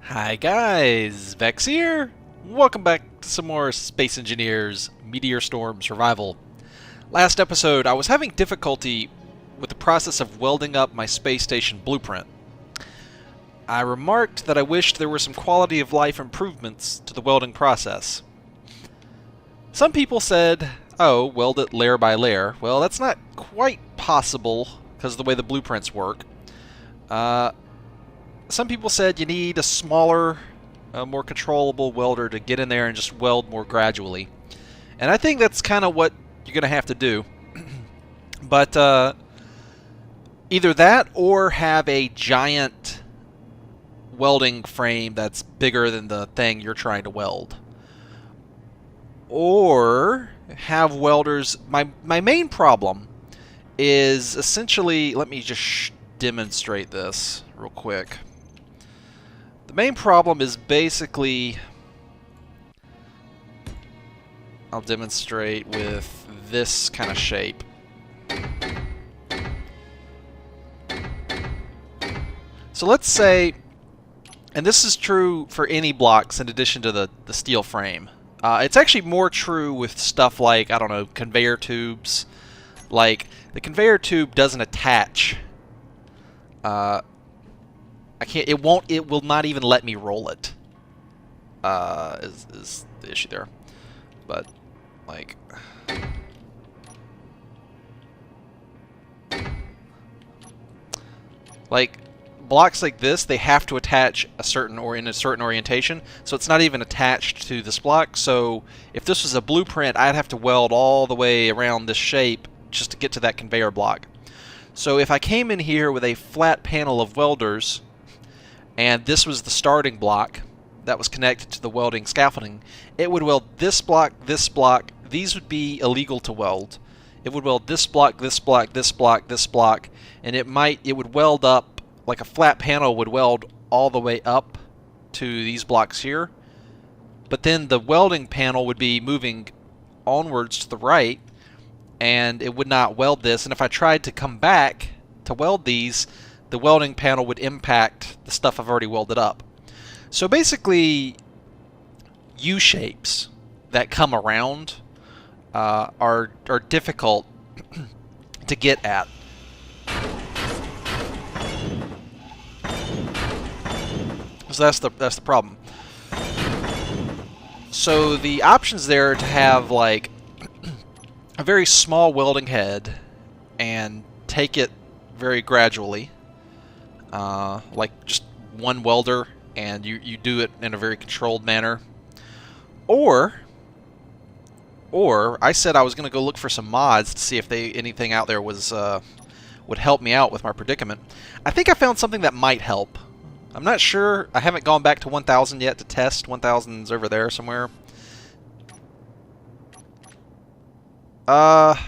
Hi guys, Vechs here. Welcome back to some more Space Engineers Meteor Storm Survival. Last episode, I was having difficulty with the process of welding up my space station blueprint. I remarked that I wished there were some quality of life improvements to the welding process. Some people said, oh, weld it layer by layer. Well, that's not quite possible because of the way the blueprints work. Some people said you need a smaller, more controllable welder to get in there and just weld more gradually. And I think that's kind of what you're going to have to do. But either that or have a giant welding frame that's bigger than the thing you're trying to weld. Or have welders... My main problem is essentially... Let me just demonstrate this real quick. The main problem is basically... I'll demonstrate with this kind of shape. So let's say, and this is true for any blocks in addition to the steel frame. It's actually more true with stuff like, I don't know, conveyor tubes. Like, the conveyor tube doesn't attach. It will not even let me roll it. Is the issue there. But, like... Like, blocks like this, they have to attach a certain in a certain orientation, so it's not even attached to this block. So if this was a blueprint, I'd have to weld all the way around this shape just to get to that conveyor block. So if I came in here with a flat panel of welders, and this was the starting block that was connected to the welding scaffolding, it would weld this block, this block. These would be illegal to weld. It would weld this block, this block, this block, this block, and it would weld up, like a flat panel would weld all the way up to these blocks here. But then the welding panel would be moving onwards to the right, and it would not weld this. And if I tried to come back to weld these, the welding panel would impact the stuff I've already welded up. So basically, U-shapes that come around are difficult to get at. So that's the problem. So the options there are to have like a very small welding head and take it very gradually, like just one welder, and you do it in a very controlled manner. Or I said I was going to go look for some mods to see if anything out there was would help me out with my predicament. I think I found something that might help. I'm not sure. I haven't gone back to 1000 yet to test. 1000's over there somewhere. I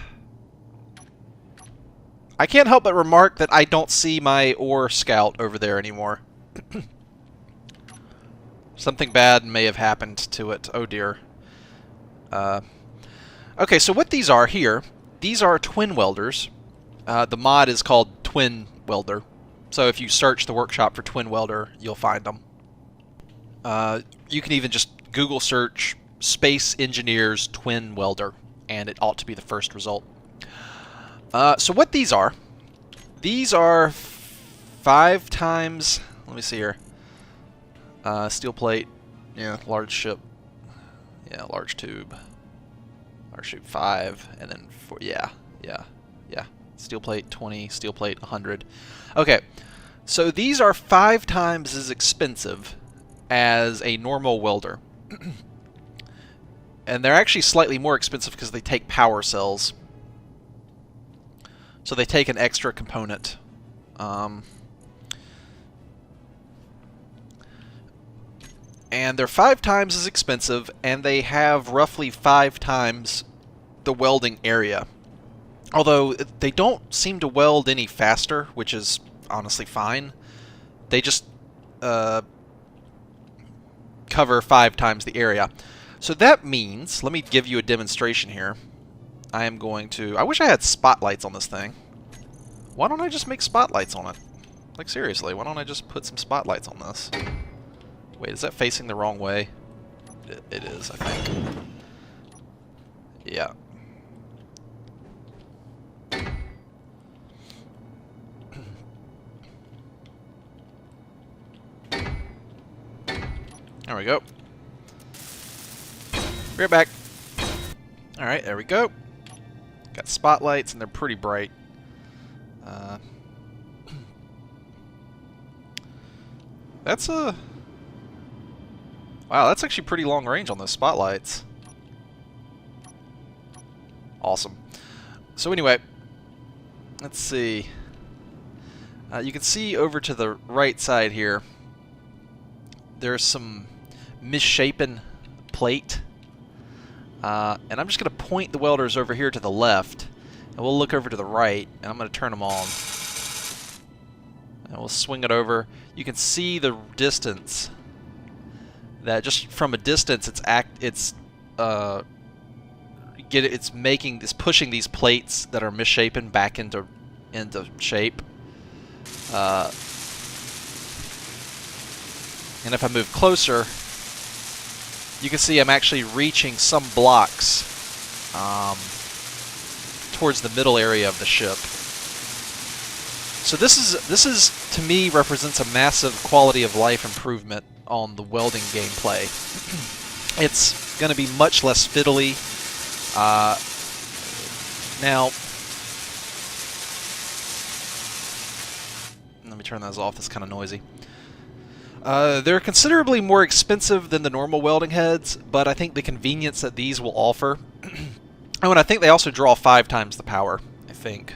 can't help but remark that I don't see my ore scout over there anymore. Something bad may have happened to it. Oh dear. Okay, so what these are here, these are twin welders. The mod is called Twin Welder. So if you search the workshop for Twin Welder, you'll find them. You can even just Google search Space Engineers Twin Welder, and it ought to be the first result. So what these are 5 times, let me see here, steel plate, yeah, large ship, yeah, large tube, large tube 5, and then 4, yeah, steel plate 20, steel plate 100. Okay, so these are 5 times as expensive as a normal welder. And they're actually slightly more expensive because they take power cells. So they take an extra component. And they're 5 times as expensive, and they have roughly 5 times the welding area. Although they don't seem to weld any faster, which is honestly fine. They just cover 5 times the area. So that means, let me give you a demonstration here. I am going to... I wish I had spotlights on this thing. Why don't I just make spotlights on it? Like seriously, why don't I just put some spotlights on this? Wait, is that facing the wrong way? It is, I think. Yeah. There we go. Right back. Alright, there we go. Got spotlights, and they're pretty bright. That's a... Wow, that's actually pretty long range on those spotlights. Awesome. So anyway, let's see. You can see over to the right side here, there's some misshapen plate. And I'm just going to point the welders over here to the left, and we'll look over to the right, and I'm going to turn them on. And we'll swing it over. You can see the distance. That just from a distance, it's pushing these plates that are misshapen back into shape. And if I move closer, you can see I'm actually reaching some blocks towards the middle area of the ship. So this is to me represents a massive quality of life improvement on the welding gameplay. It's going to be much less fiddly. Now, let me turn those off. It's kind of noisy. They're considerably more expensive than the normal welding heads, but I think the convenience that these will offer... Oh, and I think they also draw 5 times the power, I think.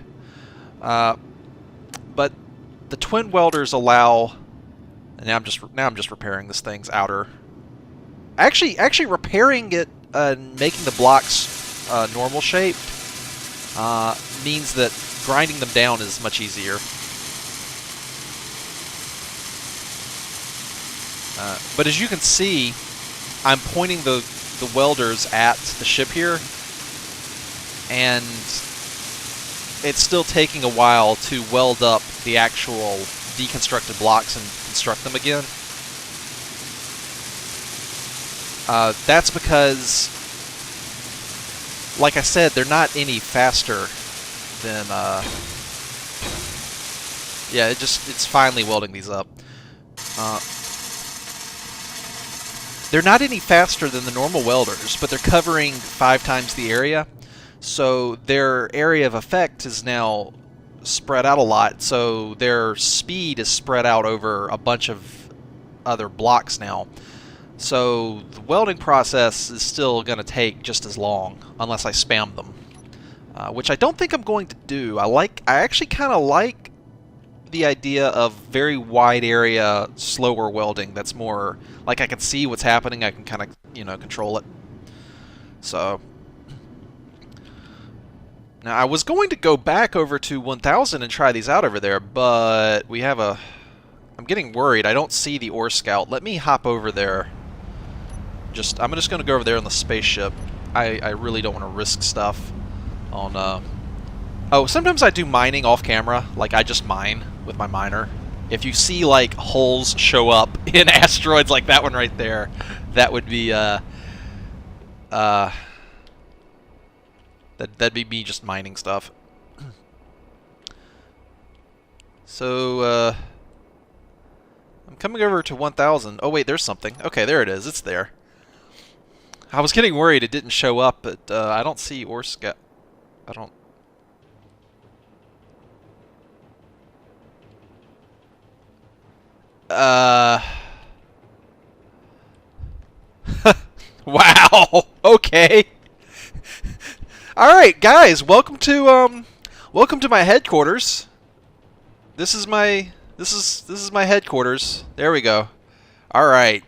But the twin welders allow... And now I'm just repairing this thing's outer... Actually repairing it and making the blocks normal shaped means that grinding them down is much easier. But as you can see, I'm pointing the welders at the ship here, and it's still taking a while to weld up the actual deconstructed blocks and construct them again. That's because, like I said, they're not any faster than... yeah, it's finally welding these up. They're not any faster than the normal welders, but they're covering 5 times the area. So their area of effect is now spread out a lot, so their speed is spread out over a bunch of other blocks now. So the welding process is still going to take just as long, unless I spam them. Which I don't think I'm going to do. I actually kind of like the idea of very wide area, slower welding. That's more like I can see what's happening. I can kind of, control it. So now I was going to go back over to 1000 and try these out over there, but we have a... I'm getting worried. I don't see the ore scout. Let me hop over there. I'm just going to go over there on the spaceship. I really don't want to risk stuff on... Oh, sometimes I do mining off camera. Like, I just mine with my miner. If you see, like, holes show up in asteroids like that one right there, that would be, that'd be me just mining stuff. So, I'm coming over to 1000. Oh, wait, there's something. Okay, there it is. It's there. I was getting worried it didn't show up, but I don't see ore scout. I don't... Wow. Okay. All right, guys. Welcome to my headquarters. This is my headquarters. There we go. All right.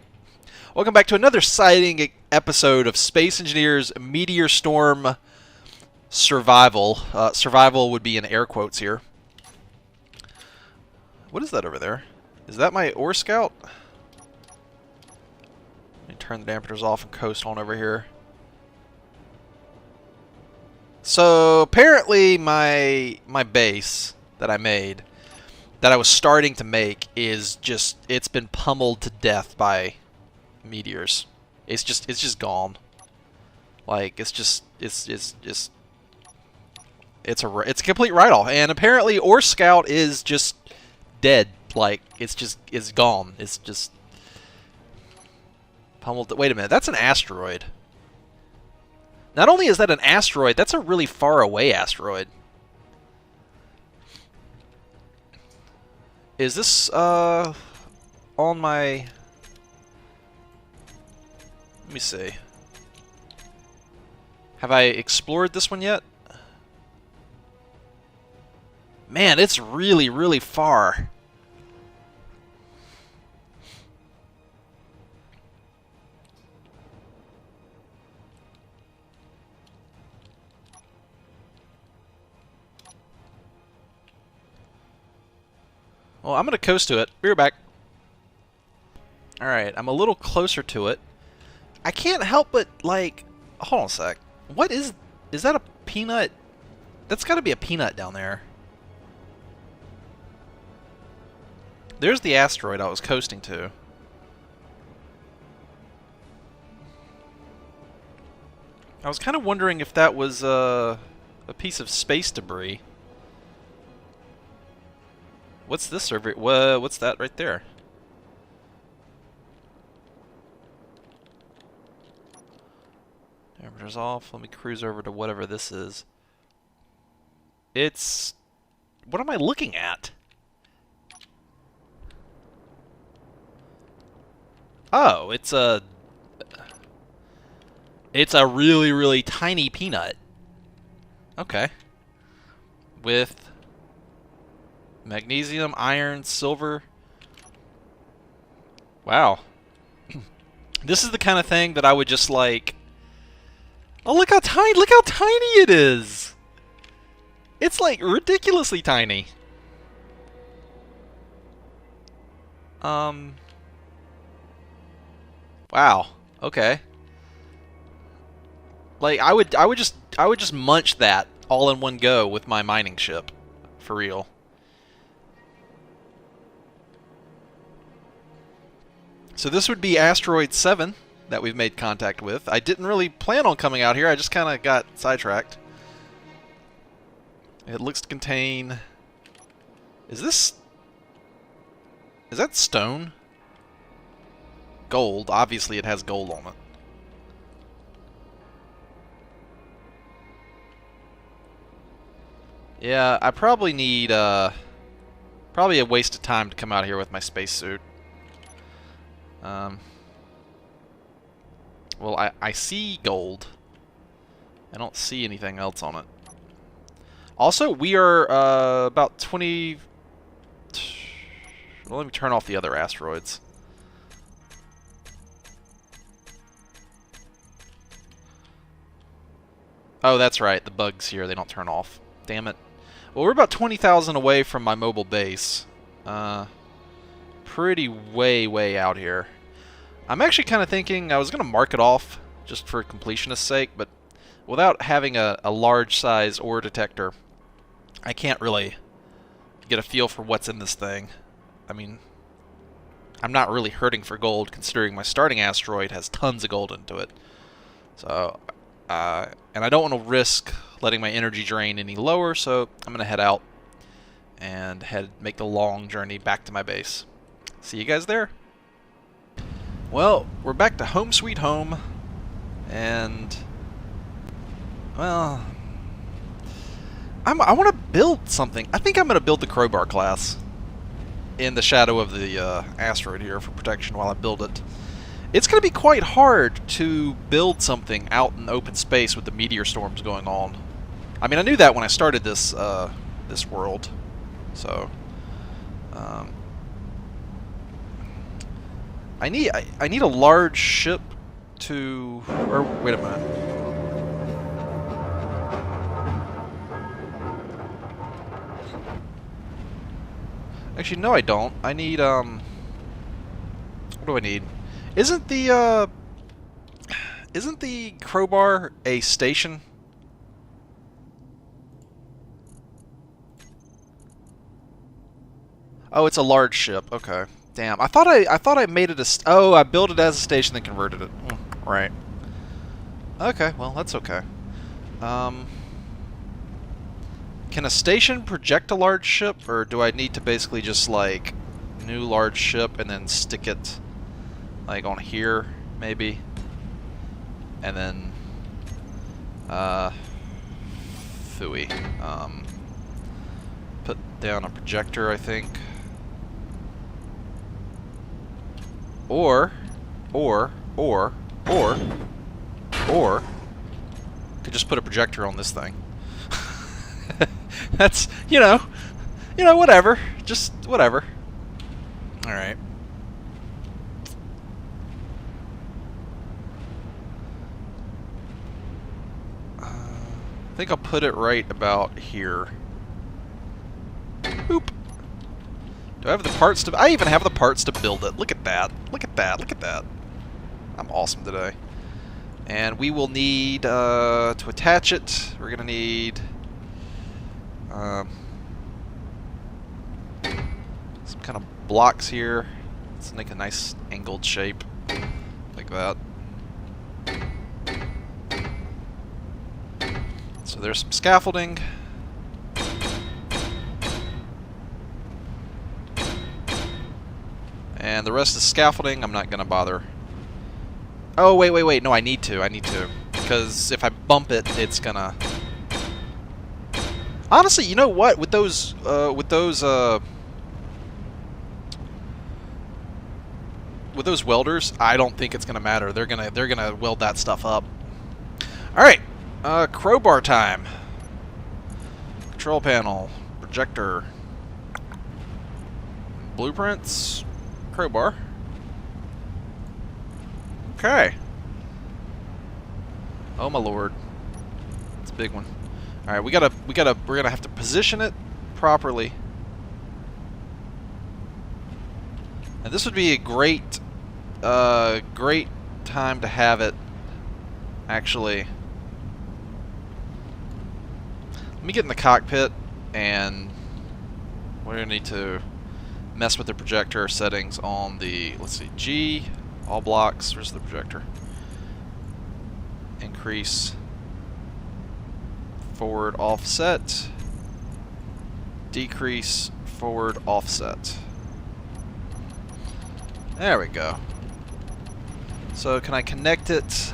Welcome back to another exciting episode of Space Engineers Meteor Storm Survival. Survival would be in air quotes here. What is that over there? Is that my ore scout? Let me turn the dampers off and coast on over here. So apparently my base that I made, that I was starting to make, is just, it's been pummeled to death by meteors. It's just gone. Like it's a complete write-off. And apparently Ore Scout is just dead. Like it's gone. It's just pummeled. Wait a minute, that's an asteroid. Not only is that an asteroid, that's a really far away asteroid. Is this on my... Let me see. Have I explored this one yet? Man, it's really, really far. Well, I'm going to coast to it. Be right back. Alright, I'm a little closer to it. I can't help but, like... Hold on a sec. What is... Is that a peanut? That's got to be a peanut down there. There's the asteroid I was coasting to. I was kind of wondering if that was a piece of space debris. What's this survey? What's that right there? Temperature's off. Let me cruise over to whatever this is. It's... What am I looking at? Oh, it's a really, really tiny peanut. Okay. With magnesium, iron, silver. Wow. This is the kind of thing that I would just like... Oh, look how tiny it is! It's like ridiculously tiny. Wow. Okay. Like I would just munch that all in one go with my mining ship. For real. So this would be Asteroid 7 that we've made contact with. I didn't really plan on coming out here, I just kind of got sidetracked. It looks to contain... Is that stone? Gold. Obviously it has gold on it. Yeah, I probably need, probably a waste of time to come out here with my spacesuit. Well, I see gold. I don't see anything else on it. Also, we are about 20... Well, let me turn off the other asteroids. Oh, that's right. The bugs here, they don't turn off. Damn it. Well, we're about 20,000 away from my mobile base. Pretty way out here. I'm actually kind of thinking I was going to mark it off just for completionist's sake, but without having a large size ore detector, I can't really get a feel for what's in this thing. I mean, I'm not really hurting for gold considering my starting asteroid has tons of gold into it. So, and I don't want to risk letting my energy drain any lower, so I'm going to head out and make the long journey back to my base. See you guys there. Well, we're back to home sweet home, and, well, I want to build something. I think I'm going to build the Crowbar Class in the shadow of the asteroid here for protection while I build it. It's going to be quite hard to build something out in open space with the meteor storms going on. I mean, I knew that when I started this this world, so I need a large ship to... Or wait a minute. Actually, no, I don't. I need what do I need? Isn't the Crowbar a station? Oh, it's a large ship. Okay. Damn, I thought I made it oh, I built it as a station, then converted it. Right. Okay, well, that's okay. Can a station project a large ship, or do I need to basically just, like, new large ship and then stick it, like, on here, maybe? And then, phooey. Put down a projector, I think. Or, could just put a projector on this thing. That's, you know, whatever. Just whatever. Alright. I think I'll put it right about here. Boop. Do I have the parts to... I even have the parts to build it. Look at that. Look at that. Look at that. I'm awesome today. And we will need, to attach it, we're going to need some kind of blocks here. Let's make a nice angled shape, like that. So there's some scaffolding. And the rest is scaffolding. I'm not going to bother. Oh, wait. No, I need to. Because if I bump it, it's going to... Honestly, you know what? With those welders, I don't think it's going to matter. They're going to weld that stuff up. All right. Crowbar time. Control panel, projector, blueprints, crowbar. Okay. Oh my lord. It's a big one. All right, we're gonna have to position it properly. And this would be a great time to have it actually. Let me get in the cockpit, and we're gonna need to mess with the projector settings on the, let's see, G, all blocks, where's the projector? Increase forward offset, decrease forward offset. There we go. So can I connect it?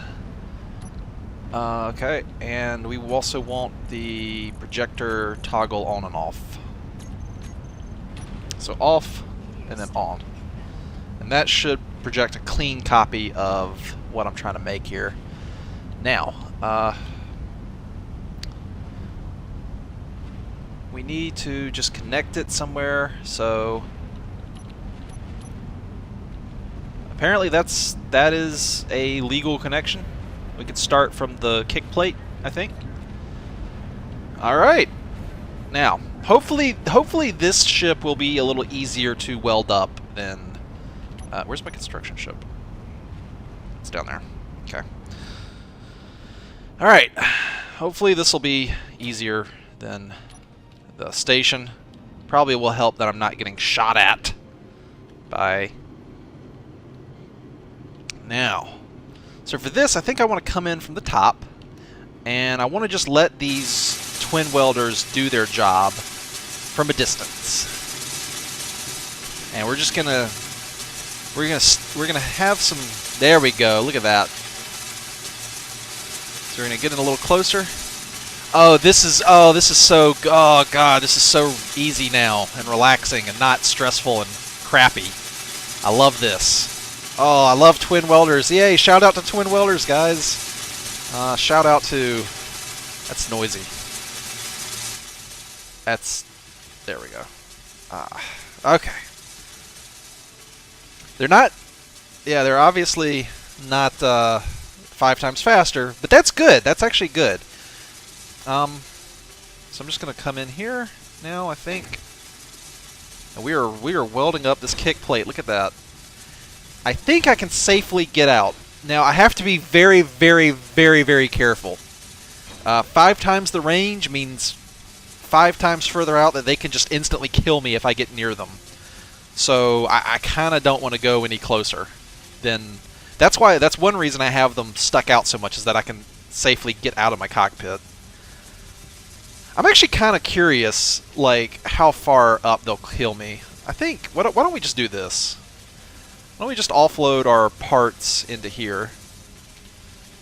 Okay, and we also want the projector toggle on and off. So off, and then on. And that should project a clean copy of what I'm trying to make here. Now, we need to just connect it somewhere, so... Apparently that is a legal connection. We could start from the kick plate, I think. Alright. Now, hopefully this ship will be a little easier to weld up than... where's my construction ship? It's down there. Okay. Alright. Hopefully this will be easier than the station. Probably will help that I'm not getting shot at by... Now, so for this, I think I want to come in from the top, and I want to just let these twin welders do their job from a distance. And we're just gonna have some. There we go. Look at that. So we're gonna get in a little closer. Oh, this is so. Oh god, this is so easy now and relaxing and not stressful and crappy. I love this. Oh, I love twin welders. Yay, shout out to twin welders, guys. Shout out to... That's noisy. That's... There we go. Okay. They're not... Yeah, they're obviously not 5 times faster, but that's good. That's actually good. So I'm just going to come in here now, I think. And we are welding up this kick plate. Look at that. I think I can safely get out. Now, I have to be very, very, very, very careful. 5 times the range means 5 times further out that they can just instantly kill me if I get near them. So I kind of don't want to go any closer. That's one reason I have them stuck out so much, is that I can safely get out of my cockpit. I'm actually kind of curious, like, how far up they'll kill me. I think, why don't we just do this? Why don't we just offload our parts into here?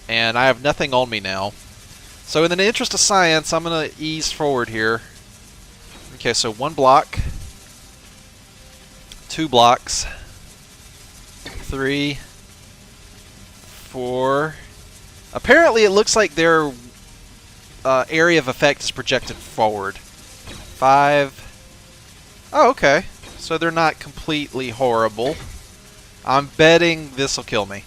And I have nothing on me now. So in the interest of science, I'm going to ease forward here. Okay, so 1 block. 2 blocks. 3. 4. Apparently it looks like their area of effect is projected forward. 5. Oh, okay. So they're not completely horrible. I'm betting this will kill me.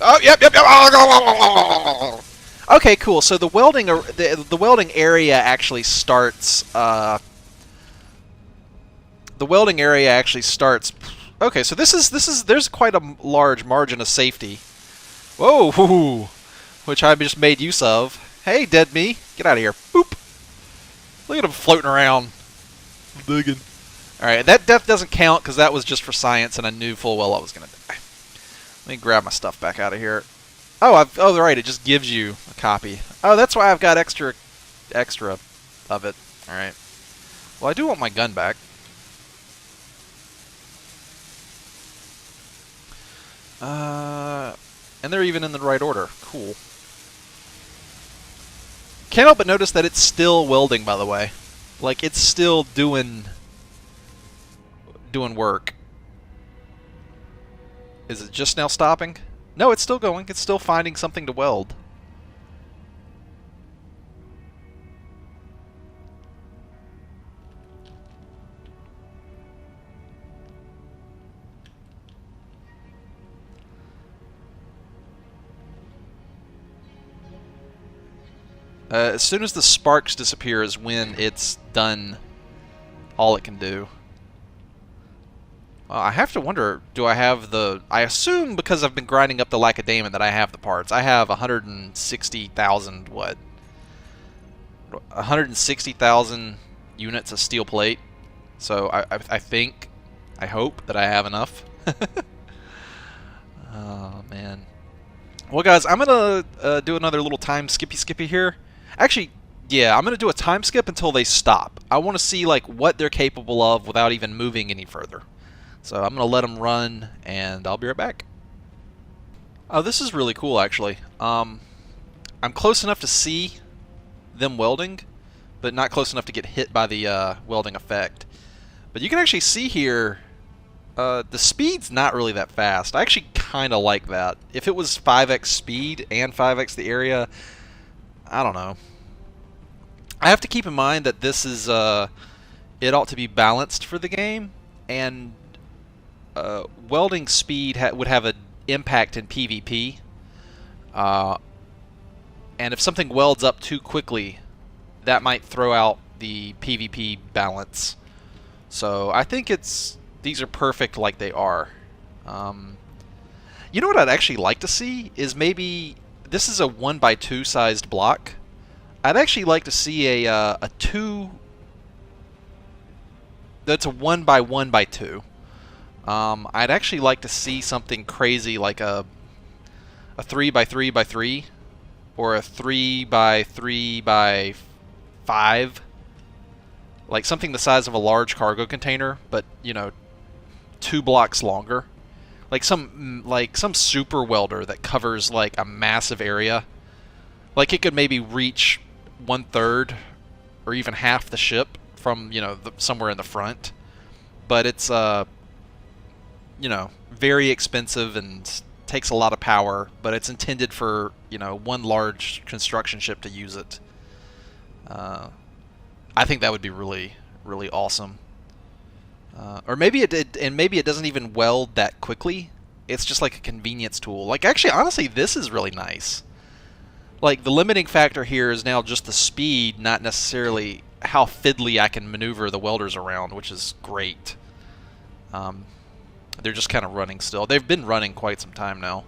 Oh, yep. Okay, cool. So the welding area actually starts. The welding area actually starts. Okay, so there's quite a large margin of safety. Whoa, which I just made use of. Hey, dead me, get out of here! Boop. Look at him floating around, digging. All right, that death doesn't count because that was just for science, and I knew full well I was gonna die. Let me grab my stuff back out of here. Oh, right, it just gives you a copy. Oh, that's why I've got extra of it. All right. Well, I do want my gun back. And they're even in the right order. Cool. Can't help but notice that it's still welding, by the way. Like, it's still doing work. Is it just now stopping? No, it's still going. It's still finding something to weld. As soon as the sparks disappear is when it's done all it can do. I have to wonder, do I have the... I assume because I've been grinding up the Lacedaemon that I have the parts. I have 160,000, what? 160,000 units of steel plate. So I think, I hope that I have enough. Oh, man. Well, guys, I'm going to do another little time skippy here. Actually, yeah, I'm going to do a time skip until they stop. I want to see like what they're capable of without even moving any further. So I'm going to let them run, and I'll be right back. Oh, this is really cool, actually. I'm close enough to see them welding, but not close enough to get hit by the welding effect. But you can actually see here, the speed's not really that fast. I actually kind of like that. If it was 5x speed and 5x the area, I don't know. I have to keep in mind that this is, it ought to be balanced for the game, and welding speed would have an impact in PvP. And if something welds up too quickly, that might throw out the PvP balance. So I think these are perfect like they are. You know what I'd actually like to see is maybe... This is a 1x2 sized block. I'd actually like to see a 2... That's a 1x1x2. I'd actually like to see something crazy like a 3x3x3 or a 3x3x5. Like something the size of a large cargo container, but, you know, 2 blocks longer. Like some super welder that covers like a massive area. Like it could maybe reach 1/3 or even half the ship from, you know, somewhere in the front. But it's you know, very expensive and takes a lot of power, but it's intended for, you know, one large construction ship to use it. I think that would be really, really awesome. Or maybe it did, and maybe it doesn't even weld that quickly. It's just like a convenience tool. Like, actually, honestly, this is really nice. Like, the limiting factor here is now just the speed, not necessarily how fiddly I can maneuver the welders around, which is great. They're just kind of running still. They've been running quite some time now.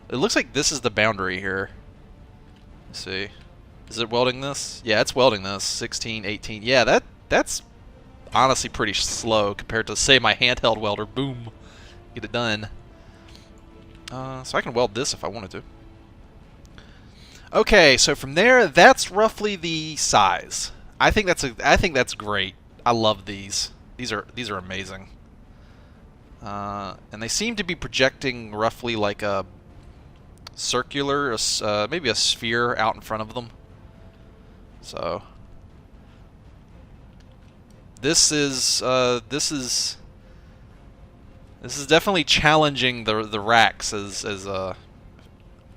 It looks like this is the boundary here. Let's see. Is it welding this? Yeah, it's welding this. 16, 18. Yeah, that's honestly pretty slow compared to, say, my handheld welder. Boom. Get it done. So I can weld this if I wanted to. Okay, so from there, that's roughly the size. I think that's great. I love these. These are amazing. And they seem to be projecting roughly like a circular, maybe a sphere out in front of them. So this is definitely challenging the racks as a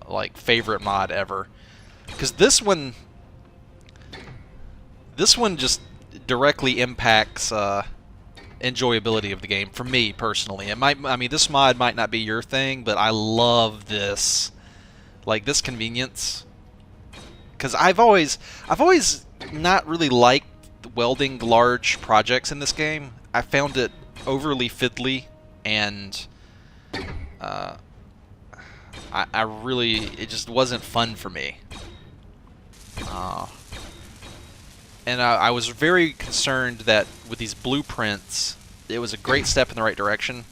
like favorite mod ever, because this one just directly impacts enjoyability of the game for me personally. I mean, this mod might not be your thing, but I love this, like this convenience, because I've always not really liked welding large projects in this game. I found it overly fiddly, and I really, it just wasn't fun for me. And I was very concerned that with these blueprints, it was a great step in the right direction,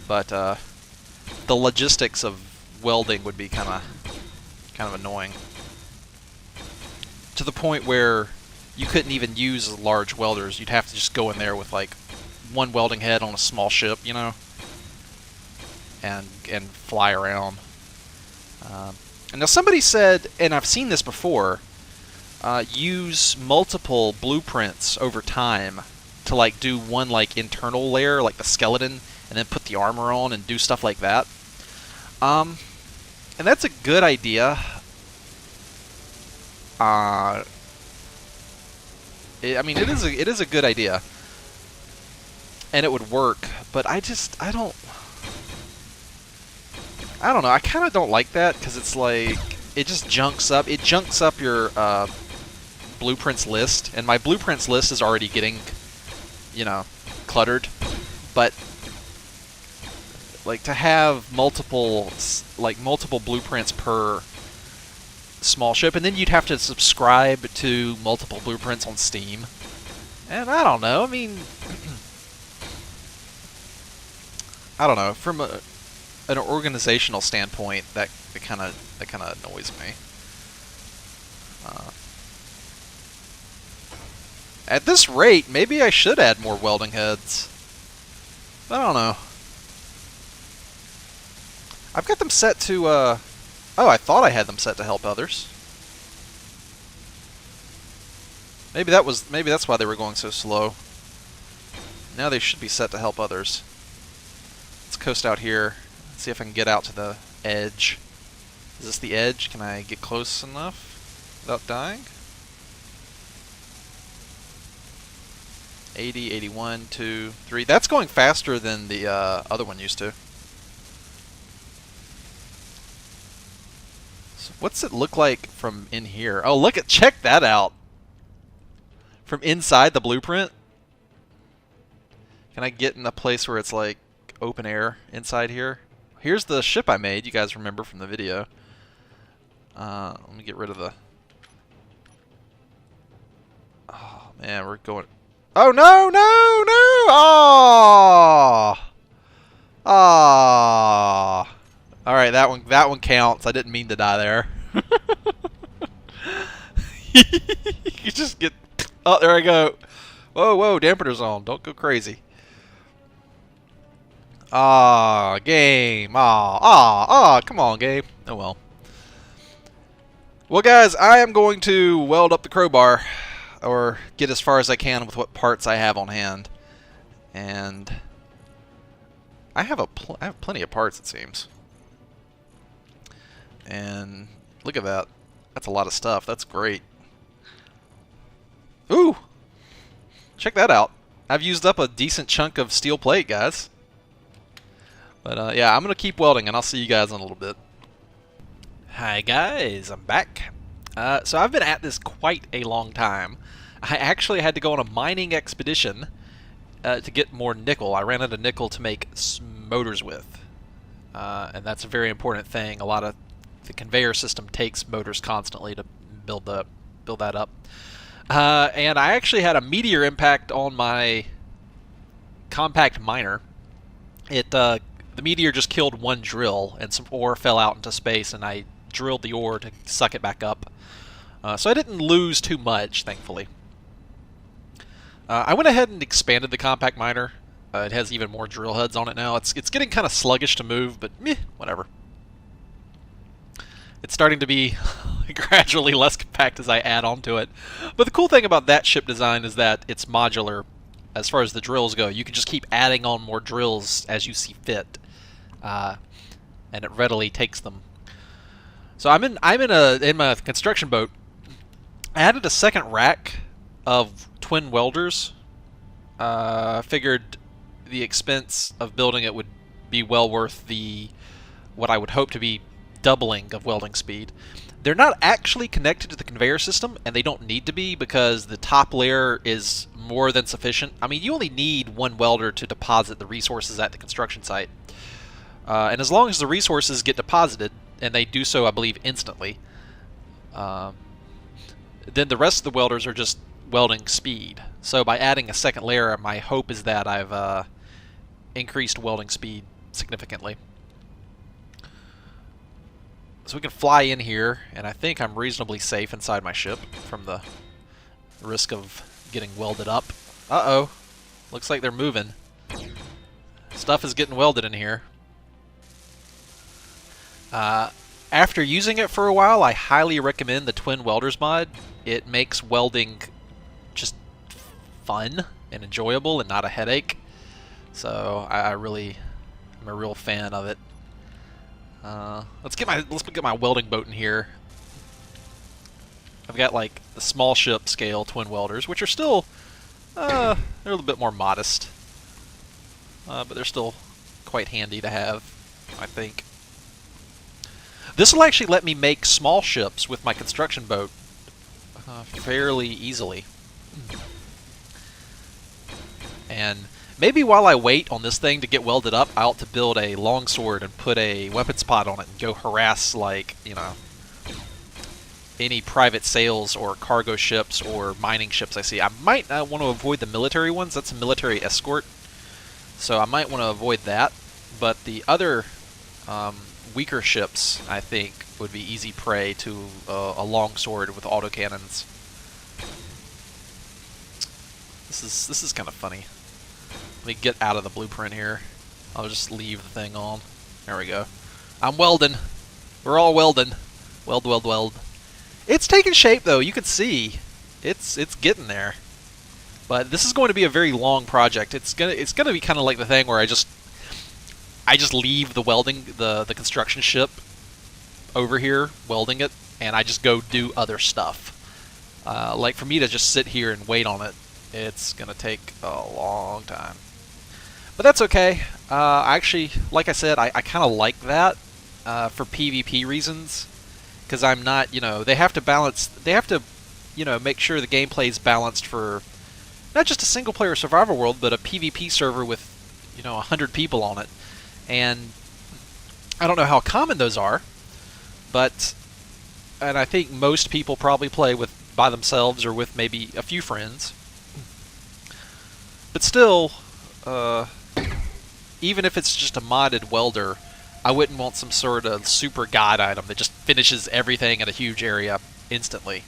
but the logistics of welding would be kind of annoying, to the point where you couldn't even use large welders. You'd have to just go in there with like one welding head on a small ship, you know, and fly around. And now somebody said, and I've seen this before, use multiple blueprints over time to like do one like internal layer, like the skeleton, and then put the armor on and do stuff like that. And that's a good idea. I mean, it is a good idea, and it would work. But I don't know. I kind of don't like that, because it's like it just junks up. It junks up your blueprints list, and my blueprints list is already getting, you know, cluttered. But like to have multiple blueprints per small ship, and then you'd have to subscribe to multiple blueprints on Steam. And I don't know. I mean, I don't know. From an organizational standpoint, that kind of annoys me. At this rate, maybe I should add more welding heads. I don't know. I've got them set to, oh, I thought I had them set to help others. Maybe that's why they were going so slow. Now they should be set to help others. Let's coast out here. Let's see if I can get out to the edge. Is this the edge? Can I get close enough without dying? 80, 81, 2, 3. That's going faster than the other one used to. So what's it look like from in here? Oh, check that out. From inside the blueprint. Can I get in a place where it's like open air inside here? Here's the ship I made, you guys remember from the video. Let me get rid of the... Oh, man, we're going... Oh, no, no, no! Oh! Oh! Alright, that one counts. I didn't mean to die there. You just get... Oh, there I go. Whoa, whoa, dampener's on. Don't go crazy. Ah, game. Ah, come on, game. Oh, well. Well, guys, I am going to weld up the crowbar, or get as far as I can with what parts I have on hand. And I have plenty of parts, it seems. And look at that. That's a lot of stuff. That's great. Ooh! Check that out. I've used up a decent chunk of steel plate, guys. But yeah, I'm going to keep welding, and I'll see you guys in a little bit. Hi guys, I'm back. So I've been at this quite a long time. I actually had to go on a mining expedition to get more nickel. I ran out of nickel to make motors with. And that's a very important thing. A lot of the conveyor system takes motors constantly to build that up. And I actually had a meteor impact on my compact miner. The meteor just killed one drill, and some ore fell out into space, and I drilled the ore to suck it back up. So I didn't lose too much, thankfully. I went ahead and expanded the compact miner. It has even more drill heads on it now. It's getting kind of sluggish to move, but meh, whatever. It's starting to be gradually less compact as I add on to it. But the cool thing about that ship design is that it's modular as far as the drills go. You can just keep adding on more drills as you see fit, and it readily takes them. So I'm in my construction boat. I added a second rack of twin welders. Figured the expense of building it would be well worth what I would hope to be doubling of welding speed. They're not actually connected to the conveyor system, and they don't need to be because the top layer is more than sufficient. I mean, you only need one welder to deposit the resources at the construction site. And as long as the resources get deposited, and they do so, I believe, instantly, then the rest of the welders are just welding speed. So by adding a second layer, my hope is that I've increased welding speed significantly. So we can fly in here, and I think I'm reasonably safe inside my ship from the risk of getting welded up. Uh-oh. Looks like they're moving. Stuff is getting welded in here. After using it for a while, I highly recommend the Twin Welders mod. It makes welding just fun and enjoyable and not a headache. So I'm a real fan of it. Let's get my welding boat in here. I've got like the small ship scale twin welders, which are still they're a little bit more modest, but they're still quite handy to have, I think. This will actually let me make small ships with my construction boat fairly easily. And maybe while I wait on this thing to get welded up, I ought to build a longsword and put a weapons pod on it and go harass, like, you know, any private sales or cargo ships or mining ships I see. I might want to avoid the military ones. That's a military escort, so I might want to avoid that. But the other weaker ships, I think, would be easy prey to a longsword with autocannons. This is kind of funny. Let me get out of the blueprint here. I'll just leave the thing on. There we go. I'm welding. We're all welding. Weld, weld, weld. It's taking shape, though. You can see it's getting there. But this is going to be a very long project. It's gonna be kind of like the thing where I just leave the welding the construction ship over here welding it, and I just go do other stuff. Like for me to just sit here and wait on it, it's gonna take a long time. But that's okay. Actually, like I said, I kind of like that for PvP reasons, because I'm not, you know, they have to balance, you know, make sure the gameplay is balanced for not just a single-player survival world, but a PvP server with, you know, 100 people on it. And I don't know how common those are, and I think most people probably play by themselves or with maybe a few friends. But still, even if it's just a modded welder, I wouldn't want some sort of super god item that just finishes everything in a huge area instantly.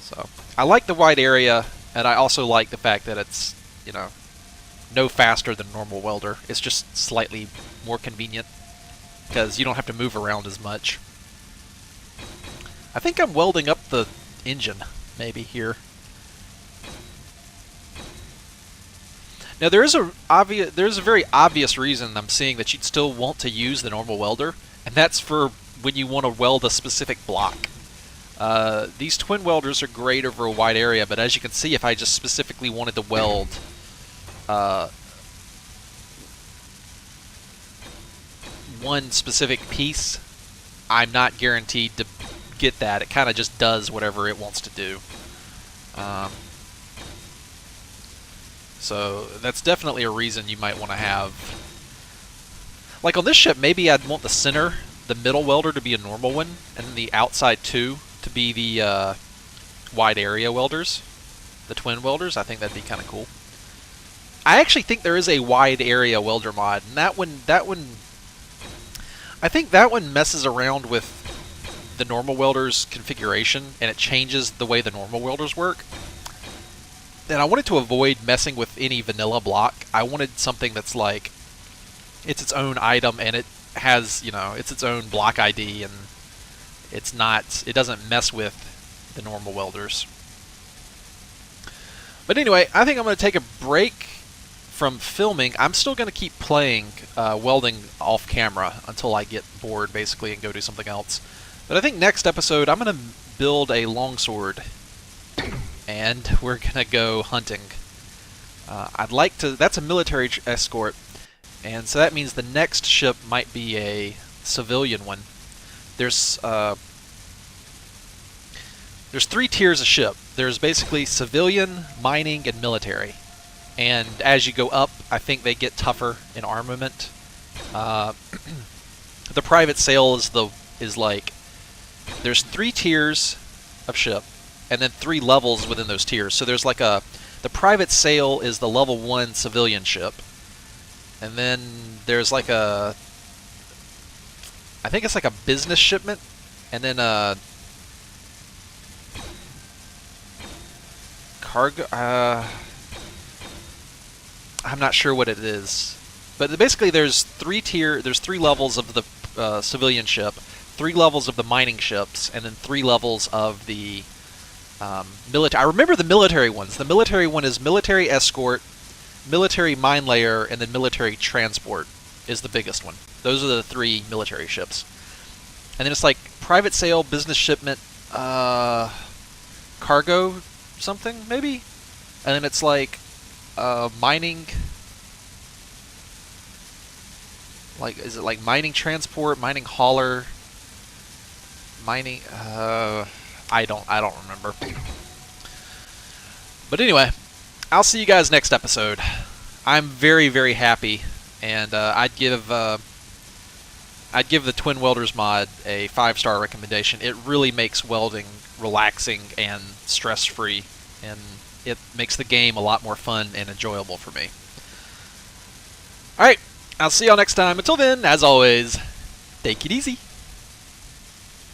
So I like the wide area, and I also like the fact that it's, you know, no faster than a normal welder. It's just slightly more convenient because you don't have to move around as much. I think I'm welding up the engine, maybe, here. Now there's a very obvious reason I'm seeing that you'd still want to use the normal welder, and that's for when you want to weld a specific block. These twin welders are great over a wide area, but as you can see, if I just specifically wanted to weld one specific piece, I'm not guaranteed to get that. It kind of just does whatever it wants to do. So that's definitely a reason you might want to have... Like on this ship, maybe I'd want the center the middle welder to be a normal one, and then the outside two to be the wide area welders, the twin welders. I think that'd be kind of cool. I actually think there is a wide area welder mod, and that one, I think that one messes around with the normal welder's configuration, and it changes the way the normal welders work. And I wanted to avoid messing with any vanilla block. I wanted something that's like, it's its own item, and it has, you know, it's its own block ID, and it doesn't mess with the normal welders. But anyway, I think I'm going to take a break from filming. I'm still going to keep playing welding off camera until I get bored, basically, and go do something else. But I think next episode, I'm going to build a longsword, and we're going to go hunting. I'd like to... That's a military escort, and so that means the next ship might be a civilian one. There's 3 tiers of ship. There's basically civilian, mining, and military. And as you go up, I think they get tougher in armament. The private sail is like, there's 3 tiers of ship, and then 3 levels within those tiers. So there's like the private sail is the level 1 civilian ship, and then there's like I think it's like a business shipment, and then a cargo. I'm not sure what it is, but basically there's 3 levels of the civilian ship, 3 levels of the mining ships, and then 3 levels of the military. I remember the military ones. The military one is military escort, military mine layer, and then military transport is the biggest one. Those are the 3 military ships. And then it's like private sail, business shipment, cargo something, maybe? And then it's like mining, like, is it like mining transport, mining hauler, mining, I don't remember. But anyway, I'll see you guys next episode. I'm very, very happy, and I'd give the Twin Welders mod a 5-star recommendation. It really makes welding relaxing and stress-free, and it makes the game a lot more fun and enjoyable for me. Alright, I'll see y'all next time. Until then, as always, take it easy.